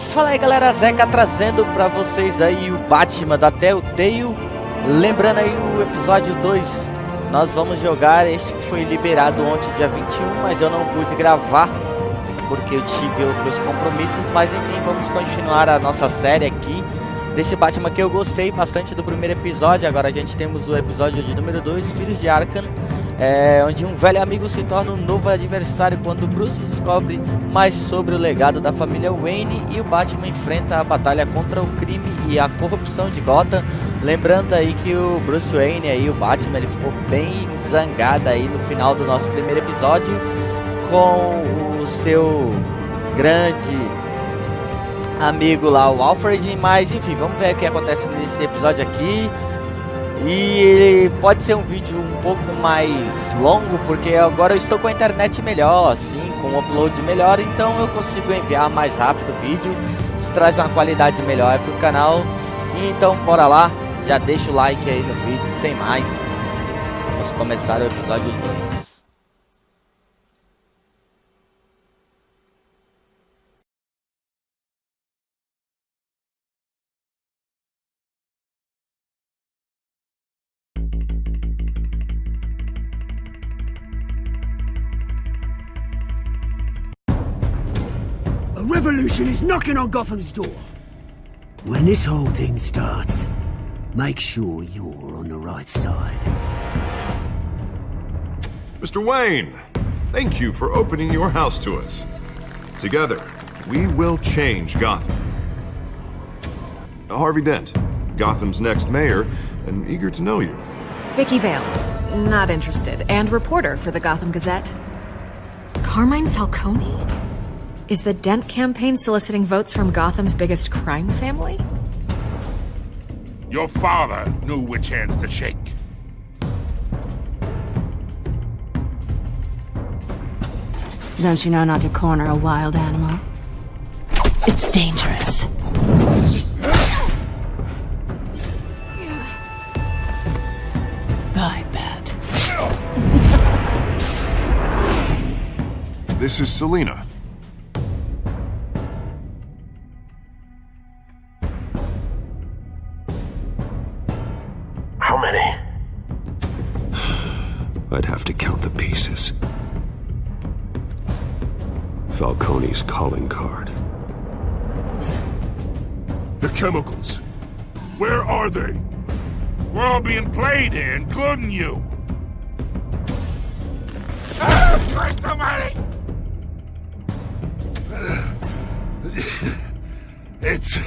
Fala aí galera, Zeca trazendo pra vocês aí o Batman da Telltale. Lembrando aí o episódio 2, nós vamos jogar. Este que foi liberado ontem, dia 21, mas eu não pude gravar porque eu tive outros compromissos. Mas enfim, vamos continuar a nossa série aqui desse Batman que eu gostei bastante do primeiro episódio. Agora a gente temos o episódio de número 2, Filhos de Arkham, onde um velho amigo se torna um novo adversário quando Bruce descobre mais sobre o legado da família Wayne e o Batman enfrenta a batalha contra o crime e a corrupção de Gotham. Lembrando aí que o Bruce Wayne aí, o Batman, ele ficou bem zangado aí no final do nosso primeiro episódio com o seu grande amigo lá, o Alfred. Mas enfim, vamos ver o que acontece nesse episódio aqui. E pode ser um vídeo um pouco mais longo, porque agora eu estou com a internet melhor, assim, com um upload melhor, então eu consigo enviar mais rápido o vídeo. Isso traz uma qualidade melhor para o canal. E então bora lá, já deixa o like aí no vídeo, sem mais. Vamos começar o episódio 2. A revolution is knocking on Gotham's door. When this whole thing starts, make sure you're on the right side. Mr. Wayne, thank you for opening your house to us. Together, we will change Gotham. Harvey Dent, Gotham's next mayor, and eager to know you. Vicky Vale, not interested, and reporter for the Gotham Gazette. Carmine Falcone? Is the Dent campaign soliciting votes from Gotham's biggest crime family? Your father knew which hands to shake. Don't you know not to corner a wild animal? It's dangerous. I bet. This is Selina. How many? I'd have to count the pieces. Falcone's calling card. The chemicals. Where are they? We're all being played here, including you. Christ almighty! It's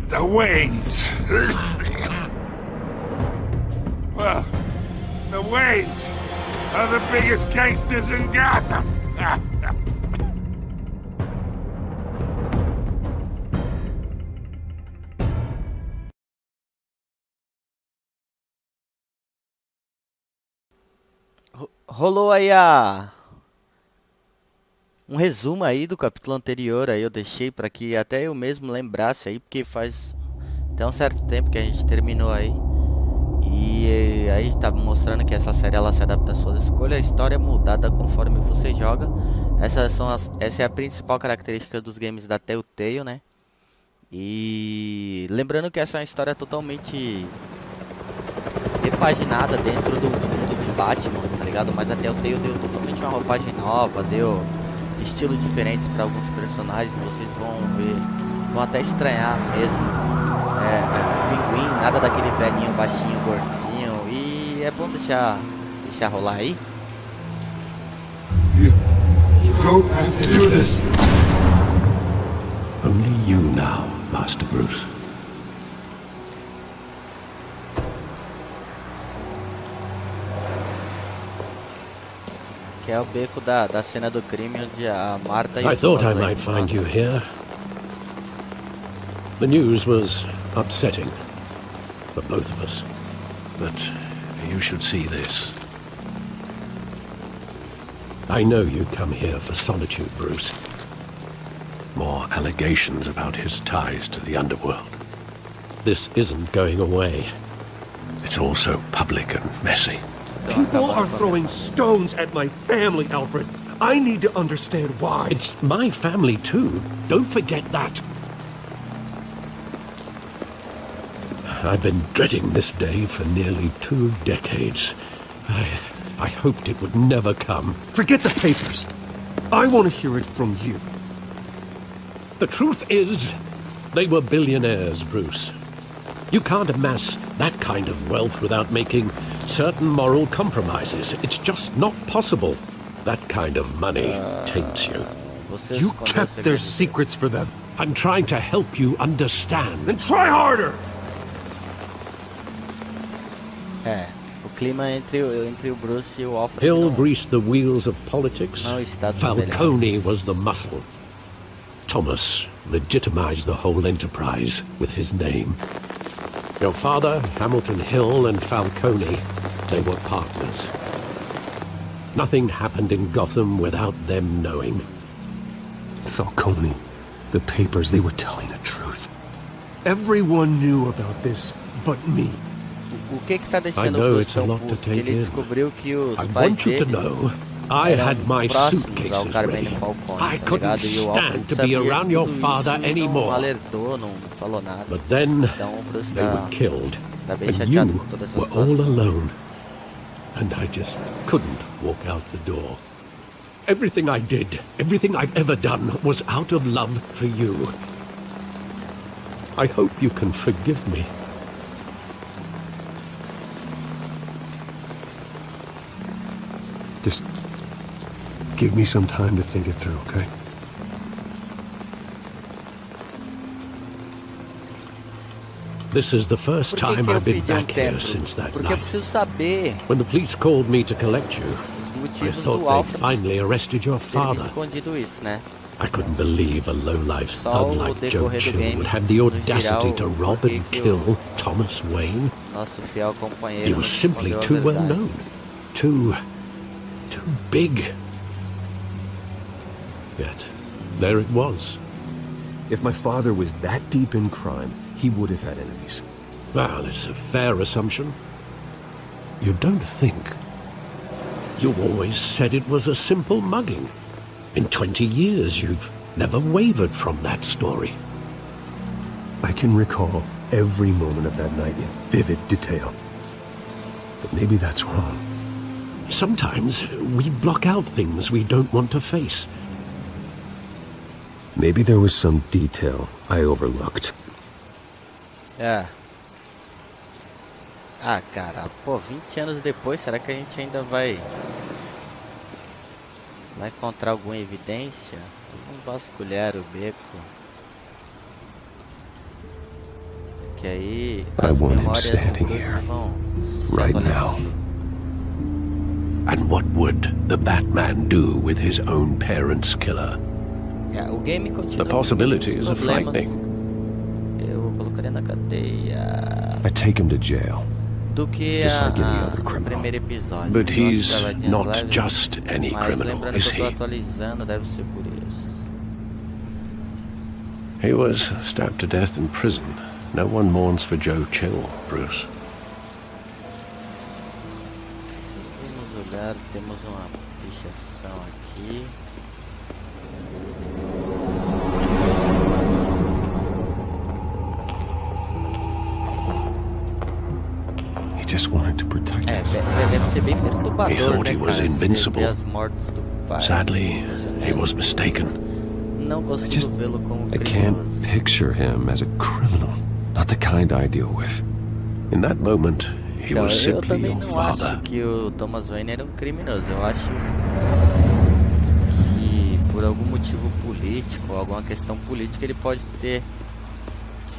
the Waynes. Well, the Waynes are the biggest gangsters in Gotham. Rolou aí um resumo aí do capítulo anterior, aí eu deixei para que até eu mesmo lembrasse aí, porque faz até um certo tempo que a gente terminou aí. E aí estava mostrando que essa série ela se adapta às suas escolhas, a história é mudada conforme você joga. Essa é a principal característica dos games da Telltale, né? E lembrando que essa é uma história totalmente repaginada dentro do mundo de Batman, tá ligado? Mas a Telltale deu totalmente uma roupagem nova, deu estilos diferentes para alguns personagens. Vocês vão ver, vão até estranhar mesmo. O Pinguim, nada daquele velhinho baixinho, gordinho. E é bom deixar rolar aí. You don't have to do this. Only you now, Master Bruce. Que é o beco da cena do crime onde a Marta e I thought I might find you here. The news was upsetting for both of us. But you should see this. I know you come here for solitude, Bruce. More allegations about his ties to the underworld. This isn't going away. It's all so public and messy. People are throwing stones at my family, Alfred. I need to understand why. It's my family too. Don't forget that. I've been dreading this day for nearly 2 decades. I hoped it would never come. Forget the papers. I want to hear it from you. The truth is, they were billionaires, Bruce. You can't amass that kind of wealth without making certain moral compromises. It's just not possible. That kind of money taints you. You kept their secrets for them. I'm trying to help you understand. Then try harder! O clima entre o Bruce e o Alfred. Hill greased the wheels of politics. Falcone was the muscle. Thomas legitimized the whole enterprise with his name. Your father, Hamilton Hill, and Falcone, they were partners. Nothing happened in Gotham without them knowing. Falcone, the papers, they were telling the truth. Everyone knew about this but me. O que tá deixando I know o it's a lot to take ele in. descobriu que os I pais want you to dele know, I had my próximos ao suitcases Carmine ready. Falcone, I tá couldn't ligado? E o stand Alfred to be sabia around de your tudo father isso e não anymore. alertou, não falou nada. But then, Então o Bruce they were killed, tá bem and chateado you com toda essa were all situação. alone. And I just couldn't walk out the door. Everything I did, everything I've ever done, was out of love for you. I hope you can forgive me. Just give me some time to think it through, okay? This is the first Por que time que eu I've been pedi back here tempo? since that Porque eu night. preciso saber When the police called me to collect you, os I motivos thought do they'd Alfred finally arrested your ter me father. escondido isso, né? I couldn't believe a low-life Só thug o like Joe decorrer do Chill game would have the nos dirá audacity o to rob porquê and que kill Thomas Wayne. Nosso fiel companheiro He nos was simply escondeu a too well verdade. known. Too big. Yet, there it was. If my father was that deep in crime, he would have had enemies. Well, it's a fair assumption. You don't think. You always said it was a simple mugging. In 20 years, you've never wavered from that story. I can recall every moment of that night in vivid detail. But maybe that's wrong. Sometimes we block out things we don't want to face. Maybe there was some detail I overlooked. É. Ah, cara, pô, 20 anos depois, será que a gente ainda vai encontrar alguma evidência? Vamos vasculhar o beco. Que aí I as want him memórias standing do Bruce here, vão right sendo now. lembradas. And what would the Batman do with his own parents' killer? É, o game continua. The possibilities com are problemas. frightening. Eu colocaria na cadeia I take him to jail. do que Just like any a other criminal. primeiro episódio. But Nossa, he's travadinhas not leves, just any mas criminal, lembrando is que eu he? tô atualizando, deve ser por isso. He was stabbed to death in prison. No one mourns for Joe Chill, Bruce. Vamos olhar, temos uma pichação aqui. He just wanted to protect É, us. deve ser bem perturbador, He thought né, he was cara? invincible. Ver as mortes do pai. Sadly, he was mistaken. Não consigo vê-lo como I can't criminoso. picture him as a criminal. Not the kind I deal with. In that moment, he Então, was eu simply também your não father. acho que o Thomas Wayne era um criminoso. Eu acho que por algum motivo político, alguma questão política, ele pode ter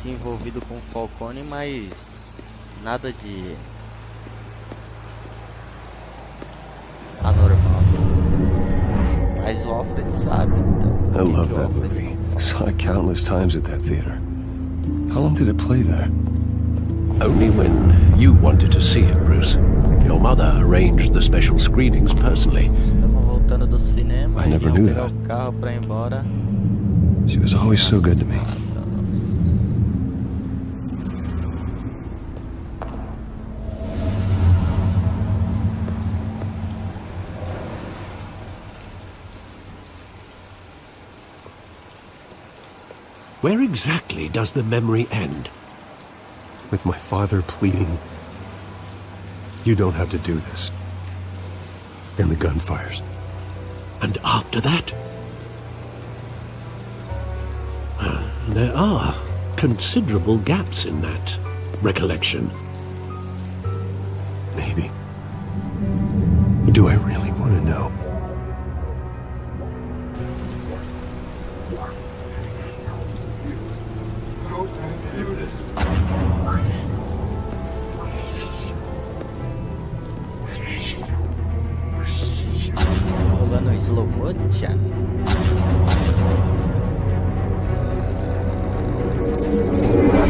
se envolvido com o Falcone, mas nada de anormal. Mas o Alfred sabe, então. I love that movie. Saw it countless times at that theater. How long did it play there? Only when you wanted to see it, Bruce. Your mother arranged the special screenings personally. Estamos voltando do cinema. I never e knew pegar that. o carro pra ir embora. She was always so good to me. Where exactly does the memory end? with my father pleading, "You don't have to do this." And the gun fires. And after that? There are considerable gaps in that recollection. Maybe. Do I really want to know? Rolando slow motion.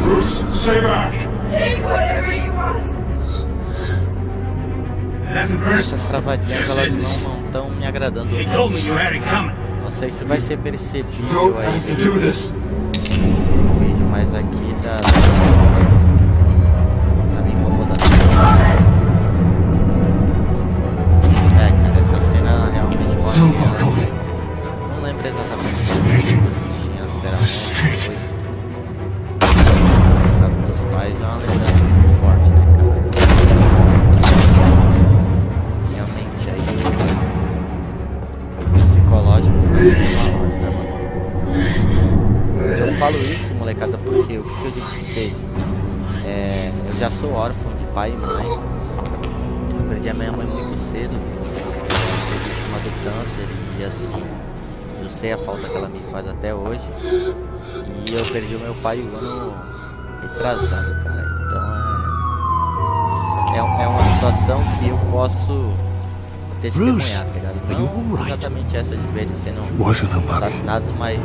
Bruce, stay back! Take whatever you want! Essas travadinhas elas não estão me agradando. He told me you had it coming. Não sei se vai ser perceptível aí to do this. no vídeo, mas aqui tá me incomodando. É, cara, essa cena realmente mostra. Não lembro exatamente se tinha literalmente dos pais, é uma lembrança muito forte, né, cara? Realmente aí o psicológico foi uma horda, mano. Eu falo isso, molecada, porque o que eu digo pra vocês? Eu já sou órfão de pai e mãe. Eu perdi a minha mãe muito cedo. Uma do câncer e assim, eu sei a falta que ela me faz até hoje. E eu perdi o meu pai o ano retrasado, cara. Então é uma situação que eu posso testemunhar, tá ligado? Não exatamente essa de ver ele sendo assassinado, mas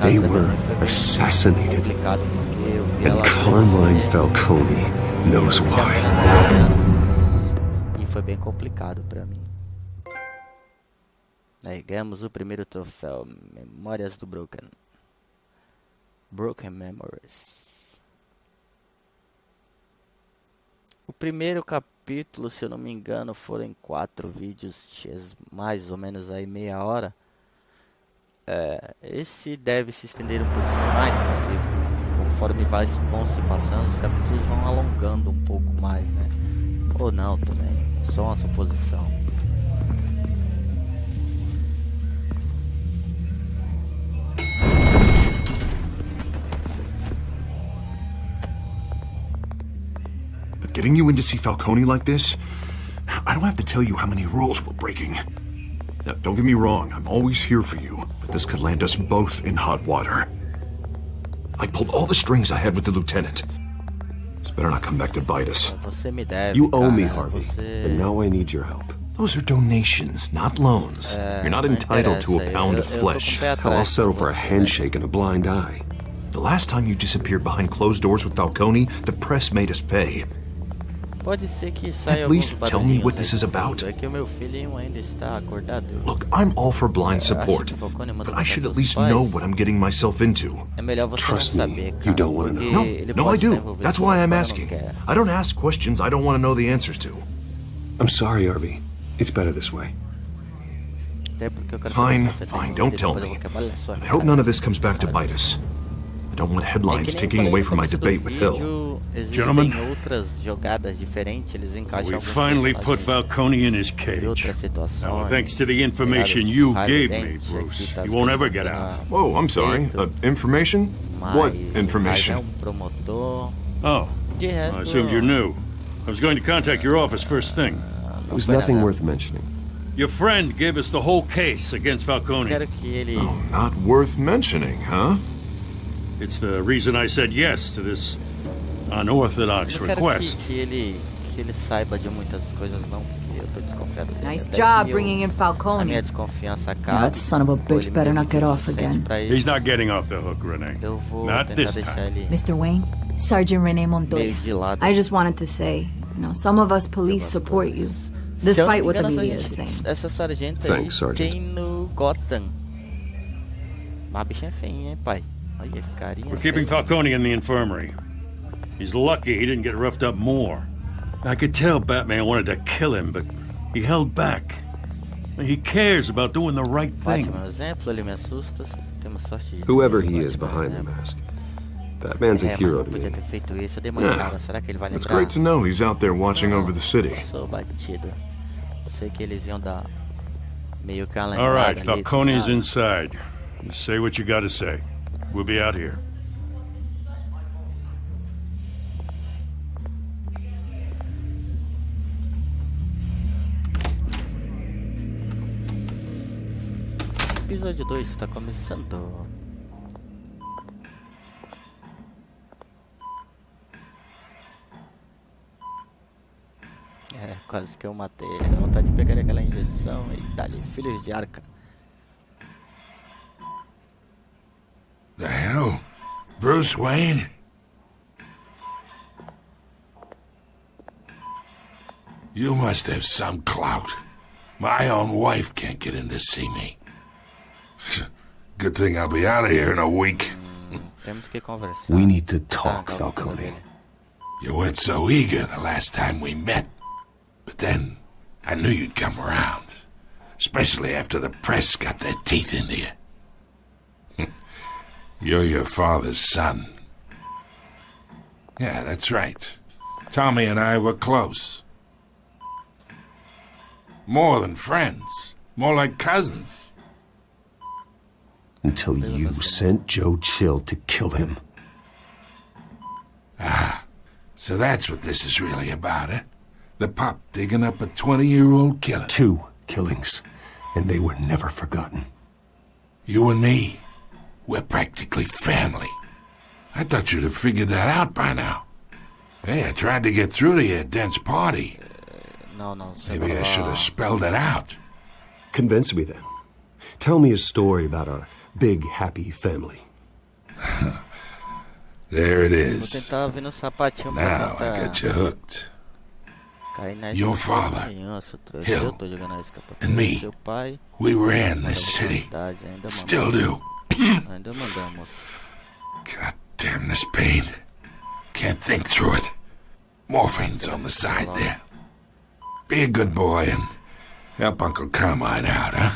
They were assassinated. complicado porque eu vi And ela Carmine Falcone knows why. e foi bem complicado pra mim. Aí ganhamos o primeiro troféu, Memórias do Broken Memories. O primeiro capítulo, se eu não me engano, foram 4 vídeos, mais ou menos aí meia hora. Esse deve se estender um pouquinho mais, porque conforme vão se passando, os capítulos vão alongando um pouco mais, né? Ou não também, só uma suposição. But getting you in to see Falcone like this, I don't have to tell you how many rules we're breaking. Now, don't get me wrong, I'm always here for you, but this could land us both in hot water. I pulled all the strings I had with the lieutenant. This better not come back to bite us. Você me deve, You owe cara, me, Harvey, and now I need your help. Those are donations, not loans. You're not entitled to a pound of flesh. I'll settle for a handshake and a blind eye. The last time you disappeared behind closed doors with Falcone, the press made us pay. Pode ser que saia At least alguns tell me barulhinhos what aí this do is about. fundo. É que o meu filhinho ainda está acordado. Look, I'm all for blind support, acho que Falcone manda but I should seus at least pais. know what I'm getting myself into. É melhor você Trust não me, saber, you cara, don't wanna know. porque No, ele no, I pode estar do. envolvido That's com why isso, I'm mas eu asking. não quero. I don't ask questions I don't want to know the answers to. I'm sorry, Harvey. It's better this way. Até porque eu quero Fine, que você fine, tenha don't tell depois eu me. vou quebrar a sua And I cara. hope none of this comes back to bite us. I don't want É headlines que nem eu taking falei away no from my começo do debate with Hill. vídeo, existem Gentlemen, outras jogadas diferentes, eles encaixam We alguns finally put personagens Falcone in his de cage. outras situações. Now, thanks to the information Tiraram you raiva gave dente, me, aqui Bruce, tá he won't ever escrito get na- out. Whoa, I'm sorry. Feito. Information? What Mas é information? promotor. Oh, De resto, I assumed you're new. I was going to contact your office first thing. It was foi nothing nada. worth mentioning. Your friend gave us the whole case against Falcone. Quero que ele Oh, not worth mentioning, huh? It's the reason I said yes to this unorthodox eu quero request. que ele saiba de muitas coisas não, porque eu tô desconfiado dele. Nice Até job que bringing in a Falcone. minha desconfiança acaba. Yeah, that son of a ou bitch ele me better dê not get off motivo again. suficiente pra He's isso. not getting off the hook, Renee. Eu vou Not tentar this deixar time. ele Mr. Wayne, Sergeant Renee Montoya. meio de lado. I just wanted to say, some of us police support you, despite what the media is saying. Essa sargenta Thanks, aí Sergeant. tem no Gotham. Mas a bichinha é feinha, hein, pai? Olha que carinha. We're keeping feia. Falcone in the infirmary. He's lucky he didn't get roughed up more. I could tell Batman wanted to kill him, but he held back. He cares about doing the right thing. Batman, exemplo, ele me assusta. Temos sorte de Whoever ter he is Batman, behind the exemplo. mask. That man's a Mas hero não to podia me. ter feito isso. Eu dei uma olhada. Será que ele vai It's lembrar? great to know he's out there watching over the city. Passou batido. Sei que eles iam dar meio que uma All right, lembrada ali, Falcone's sabe? inside. You say what you gotta say. We'll be out here. Episódio 2 está começando. Quase que eu matei ele. Dá vontade de pegar aquela injeção e dá-lhe Filhos de Arkham. The hell? Bruce Wayne? You must have some clout. My own wife can't get in to see me. Good thing I'll be out of here in a week. Temos que conversar. We need to talk, Falcone. You weren't so eager the last time we met. But then, I knew you'd come around. Especially after the press got their teeth into you. You're your father's son. Yeah, that's right. Tommy and I were close. More than friends. More like cousins. Until you sent Joe Chill to kill him. Ah, so that's what this is really about, eh? The pup digging up a 20-year-old killer. 2 killings, and they were never forgotten. You and me, we're practically family. I thought you'd have figured that out by now. Hey, I tried to get through to your dense party. Não, Maybe I should have spelled it out. Convince me then. Tell me a story about our big, happy family. There it Vou is. tentar vir no sapatinho pra Now I tentar got you hooked. cair na Your escada. father, Nossa, Hill, eu tô jogando a escada. and me, Seu pai, we ran this city. ainda Still do. Ainda mandamos. God damn this pain. Can't think through it. Morphine's on the side there. Be a good boy and help Uncle Carmine out, huh?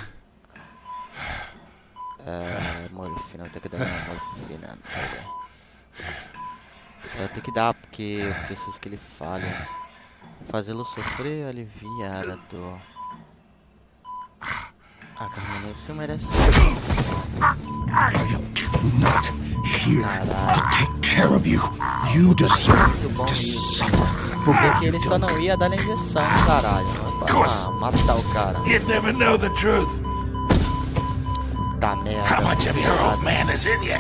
Morfina, vou ter que dar uma morfina. Vai ter que dar, porque eu preciso que ele fale. Fazê-lo sofrer aliviar a dor. Carmine, você merece. Not here to take care of you. You deserve to suffer for Porque what ele you've só done. não ia dar na injeção, caralho. Matar o cara. You'd never know the truth. Tá merda. How much of your old man is in you?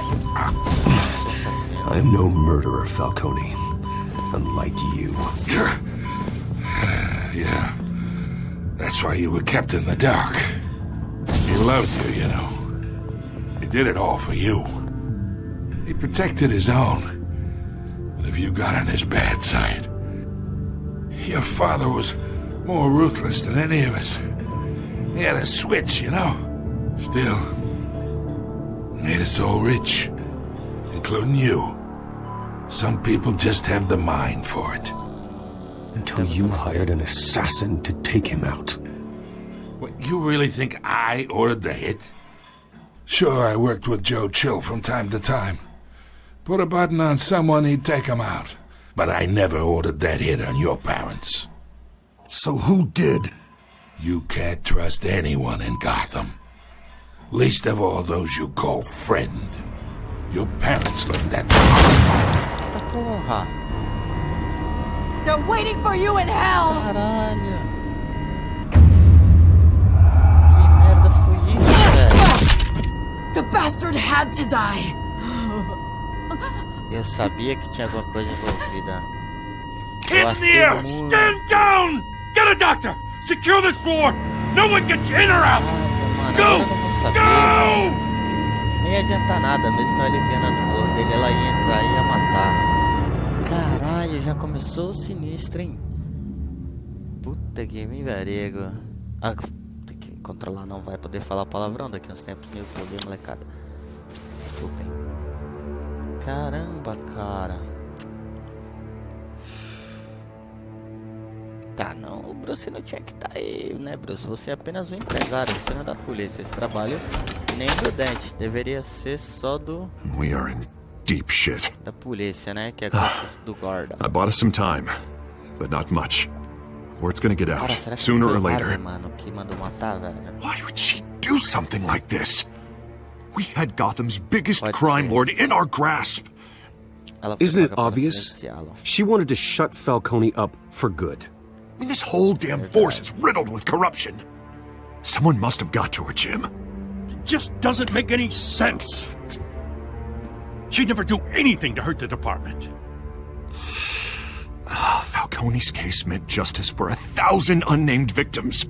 I'm no murderer, Falcone. Unlike you. Yeah. That's why you were kept in the dark. He loved you, you know. He did it all for you. He protected his own. And if you got on his bad side, your father was more ruthless than any of us. He had a switch, you know. Still, made us all rich, including you. Some people just have the mind for it. Until you hired an assassin to take him out. What, you really think I ordered the hit? Sure, I worked with Joe Chill from time to time. Put a button on someone, he'd take him out. But I never ordered that hit on your parents. So who did? You can't trust anyone in Gotham. Least of all those you call friend. Your parents learned that. Eita porra. They're waiting for you in hell! Caralho. Que merda foi isso, velho? The bastard had to die! Eu sabia que tinha alguma coisa envolvida. Hands in the air! Stand down! Get a doctor! Secure this floor! No one gets in or out! Mano, Go! agora eu não vou saber. Go! Nem ia adiantar nada, mesmo ele vendo a dor dele, ela ia entrar e ia matar. Caralho, já começou sinistro, hein? Puta que me varego. Ah, tem que controlar, não vai poder falar palavrão daqui uns tempos, meu poder, molecada. Desculpem. Caramba, cara. Tá, não, o Bruce não tinha que estar aí, né, Bruce? Você é apenas um empresário, você não é da polícia. Esse trabalho nem do Dente, deveria ser só do... We are in deep shit. Da polícia, né? Que é do guarda. I bought us some time, but not much. Word's gonna get out, Cara, será que sooner foi or a later. Harvey, mano, que mandou matar, velho? Why would she do something like this? We had Gotham's biggest Pode crime ser. lord in our grasp. Ela foi Isn't it paga para obvious? silenciá-lo. She wanted to shut Falcone up for good. I mean, this whole damn force is riddled with corruption. Someone must have got to her, Jim. It just doesn't make any sense. She'd never do anything to hurt the department. Falcone's case meant justice for 1,000 unnamed victims.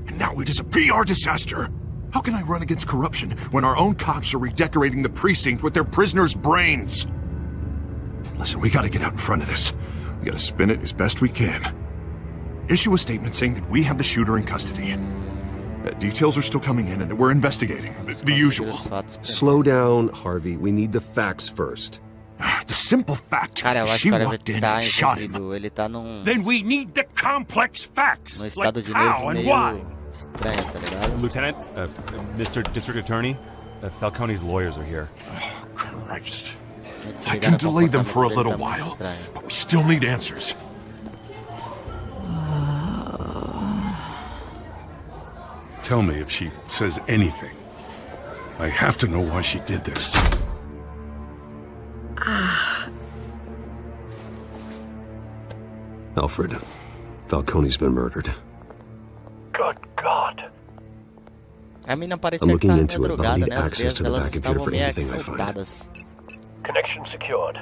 And now it is a PR disaster. How can I run against corruption when our own cops are redecorating the precinct with their prisoners' brains? Listen, we gotta get out in front of this. We gotta spin it as best we can. Issue a statement saying that we have the shooter in custody. Details are still coming in and that we're investigating. The usual. Slow down, Harvey. We need the facts first. The simple fact, Cara, eu acho she que o cara walked in tá and shot him. envolvido. Ele tá num Then we need the complex facts, like estado de how nervo and meio why. estranho, tá ligado? Lieutenant, Mr. District Attorney, Falcone's lawyers are here. Oh, Christ. I can delay them for a little while, but we still need answers. Tell me if she says anything. I have to know why she did this. Alfred, Falcone's been murdered. Good God. A mina parece I'm que looking tá meio into it, but I drogada, need né? As access to the elas back computer estavam for meio anything I find. exaltadas. Connection secured.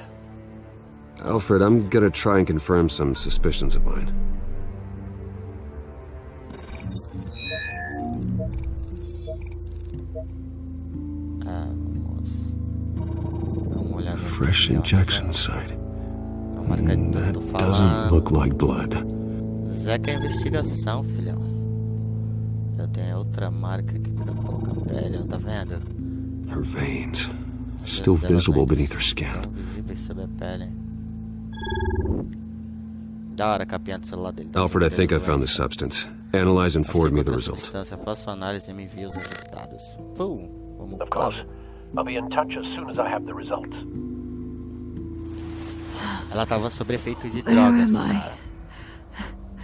Alfred, I'm gonna try and confirm some suspicions of mine. Vamos dar uma olhada no Fresh aqui, ó. injection site. Tá marcadinho, That tô doesn't falando. look like blood. Zeca é investigação, filhão. Já tem outra marca aqui pra colocar a pele, ó, tá vendo? Her veins, still visible beneath her skin. Estão visíveis sob a pele. Da hora, capeando o celular dele. Alfred, I think I found the substance. Analyze and forward me the result. Faço análise e me envio os resultados. Vamos Of course. I'll be in touch as soon as I have the results. Ela tava sob efeito de Where drogas, am I? cara.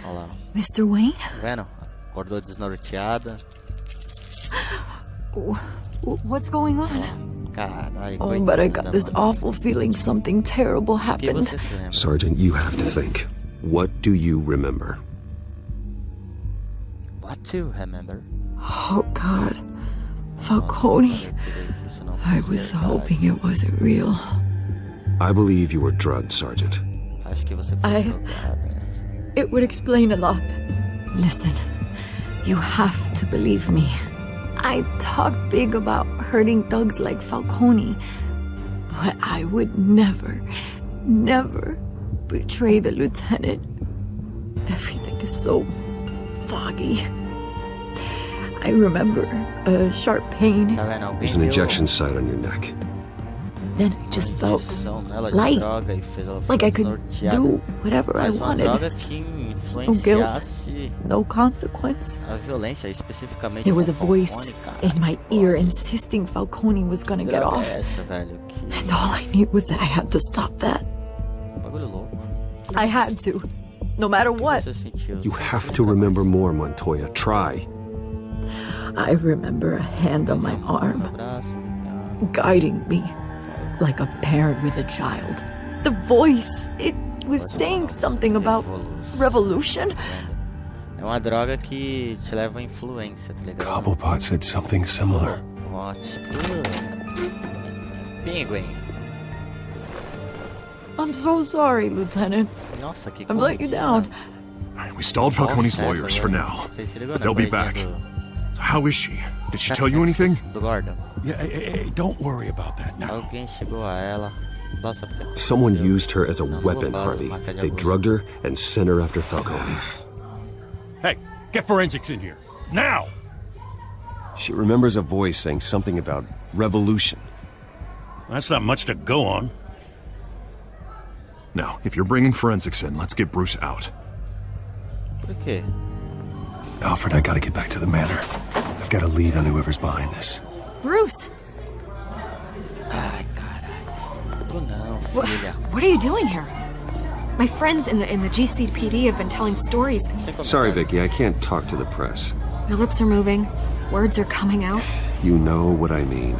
Olha lá, Mr. Wayne? tá vendo? Acordou desnorteada. What's going on? Caralho, Oh, but I got coitada, this mano. awful feeling something terrible O que happened. você se lembra? Sergeant, you have to think. What do you remember? What to remember? Oh, God. Falcone. I was hoping it wasn't real. I believe you were drugged, Sergeant. Acho que você foi drogada. It would explain a lot. Listen, you have to believe me. I talked big about hurting thugs like Falcone, but I would never betray the lieutenant. Everything is so foggy. I remember a sharp pain. Tá vendo? Alguém There's an deu injection site on your neck. Then I just felt injeção nela de light, droga e fez ela like I ficar could desnorteada. do whatever I Mas uma wanted. droga que influenciasse No consequence. a violência, especificamente There was a com voice Falcone, cara. in my ear insisting Falcone was gonna Que get droga off. é essa, velho? Que And all I knew was that I had to stop that. bagulho louco. I had to. No matter O que what. você sentiu? You have to remember more, Montoya. Try. I remember a hand on my arm, Abraço, guiding me like a parent with a child. The voice, it was saying something about revolution. É uma droga que te leva à influência, tá ligado? Cobblepot said something similar. Pote. Pinguim. I'm so sorry, Lieutenant. Nossa, que I've let you down. We stalled Falcone's Nossa, lawyers essa, for velho. now. Não sei se ligou, But they'll não, be back. do- So how is she? Did she tell you anything? Do guarda. Yeah, hey, don't worry about that now. Alguém chegou a ela. Nossa, porque Someone aconteceu. used her as a Não, não weapon, vou falar, Harvey. marca de They abuso. drugged her and sent her after Falcone. Hey, get forensics in here. Now! She remembers a voice saying something about revolution. That's not much to go on. Now, if you're bringing forensics in, let's get Bruce out. Por quê? Alfred, I gotta get back to the manor. I've got a lead on whoever's behind this. Bruce! Ai, caralho. Comigo não, filha. What are you doing here? My friends in the GCPD have been telling stories. Sorry, Vicky, I can't talk to the press. Your lips are moving. Words are coming out. You know what I mean.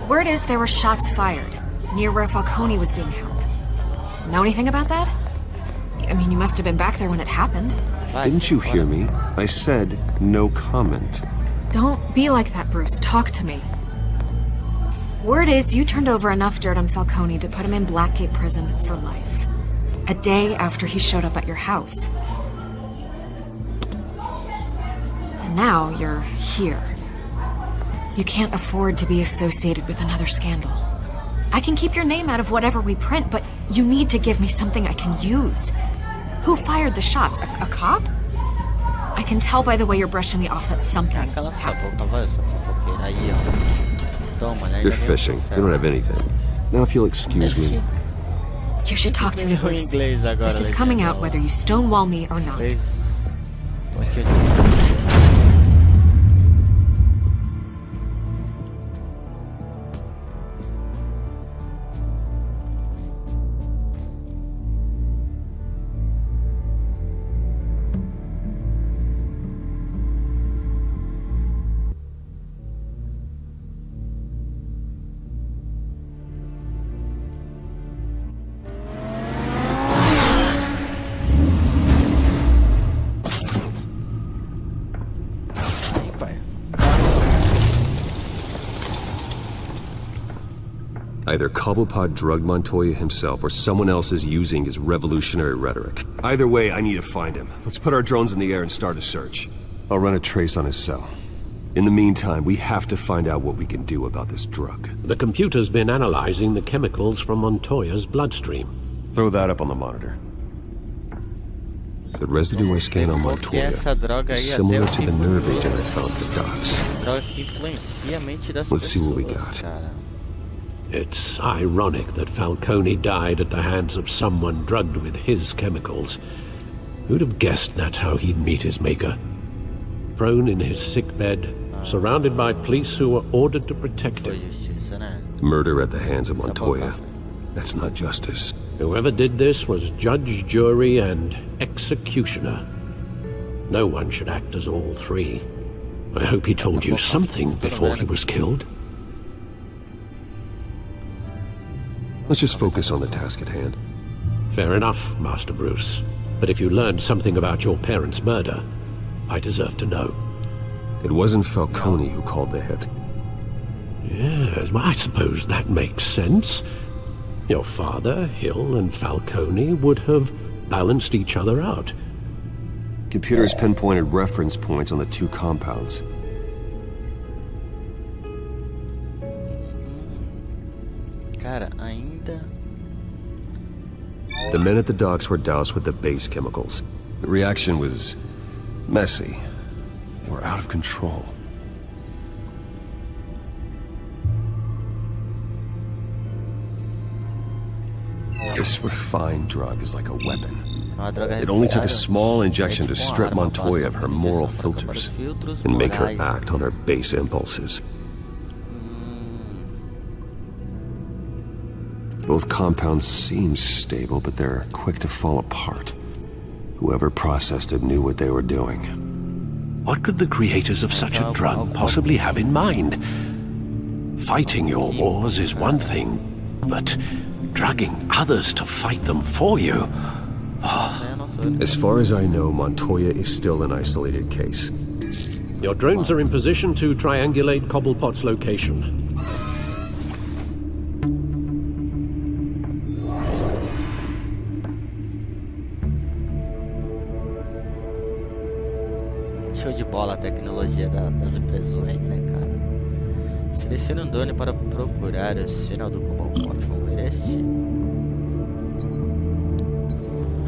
Word is there were shots fired near where Falcone was being held. Know anything about that? I mean, you must have been back there when it happened. Didn't you hear me? I said no comment. Don't be like that, Bruce. Talk to me. Word is you turned over enough dirt on Falcone to put him in Blackgate Prison for life. A day after he showed up at your house. And now you're here. You can't afford to be associated with another scandal. I can keep your name out of whatever we print, but you need to give me something I can use. Who fired the shots? A cop? I can tell by the way you're brushing me off that something happened. You're fishing. You don't have anything. Now if you'll excuse me. You should talk to me, Bruce. This is coming out whether you stonewall me or not. Either Cobblepot drugged Montoya himself or someone else is using his revolutionary rhetoric. Either way, I need to find him. Let's put our drones in the air and start a search. I'll run a trace on his cell. In the meantime, we have to find out what we can do about this drug. The computer's been analyzing the chemicals from Montoya's bloodstream. Throw that up on the monitor. The residue I scan on Montoya is similar to the nerve agent I found at the docks. Let's see what we got. It's ironic that Falcone died at the hands of someone drugged with his chemicals. Who'd have guessed that's how he'd meet his maker? Prone in his sickbed, surrounded by police who were ordered to protect him. Murder at the hands of Montoya. That's not justice. Whoever did this was judge, jury, and executioner. No one should act as all three. I hope he told you something before he was killed. Let's just focus on the task at hand. Fair enough, Master Bruce. But if you learned something about your parents' murder, I deserve to know. It wasn't Falcone who called the hit. Yes, well, I suppose that makes sense. Your father, Hill, and Falcone would have balanced each other out. Computers pinpointed reference points on the two compounds. The men at the docks were doused with the base chemicals. The reaction was messy. They were out of control. This refined drug is like a weapon. It only took a small injection to strip Montoya of her moral filters and make her act on her base impulses. Both compounds seem stable, but they're quick to fall apart. Whoever processed it knew what they were doing. What could the creators of such a drug possibly have in mind? Fighting your wars is one thing, but drugging others to fight them for you? Oh. As far as I know, Montoya is still an isolated case. Your drones are in position to triangulate Cobblepot's location. Show de bola a tecnologia das empresas Wayne, né, cara? Selecione um drone para procurar o sinal do Cobblepot. Vamos ver este.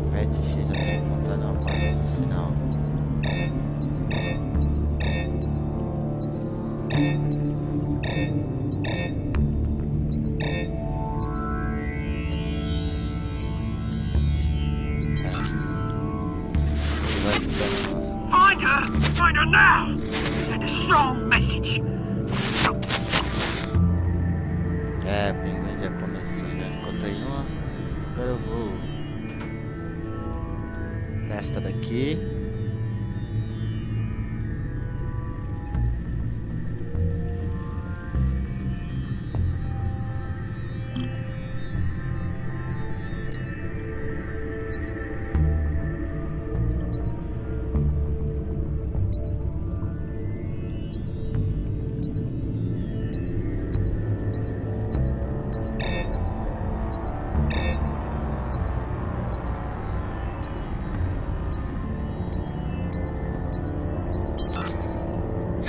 Aperte X para encontrar uma pausa no sinal. Find her! Find her now! Send a strong message! Pinguim de aqui.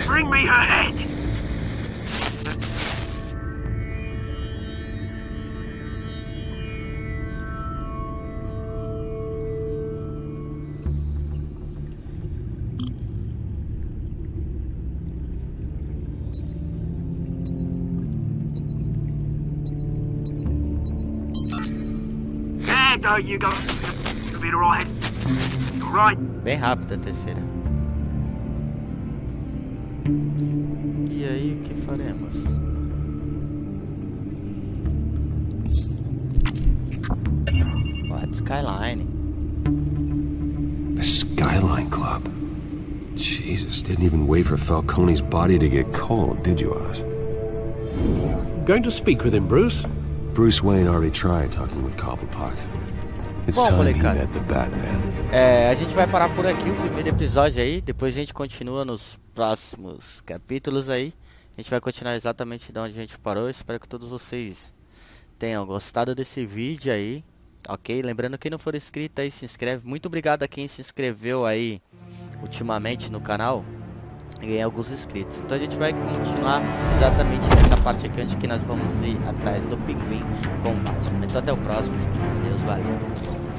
Bring me her head! There, there you go. You'll be alright. Alright. Bem rápido a terceira. E aí, o que faremos? What? Skyline. The Skyline Club. Jesus, didn't even wait for Falcone's body to get cold, did you, Oz? Going to speak with him, Bruce? Bruce Wayne already tried talking with Cobblepot. It's Bom, time he molecada, met the Batman. a gente vai parar por aqui o primeiro episódio aí. Depois a gente continua nos próximos capítulos aí. A gente vai continuar exatamente de onde a gente parou. Espero que todos vocês tenham gostado desse vídeo aí, ok? Lembrando, quem não for inscrito aí, se inscreve. Muito obrigado a quem se inscreveu aí ultimamente no canal e ganhei alguns inscritos. Então a gente vai continuar exatamente nessa parte aqui, onde que nós vamos ir atrás do Pinguim com o Batman. Então até o próximo. Deus, valeu.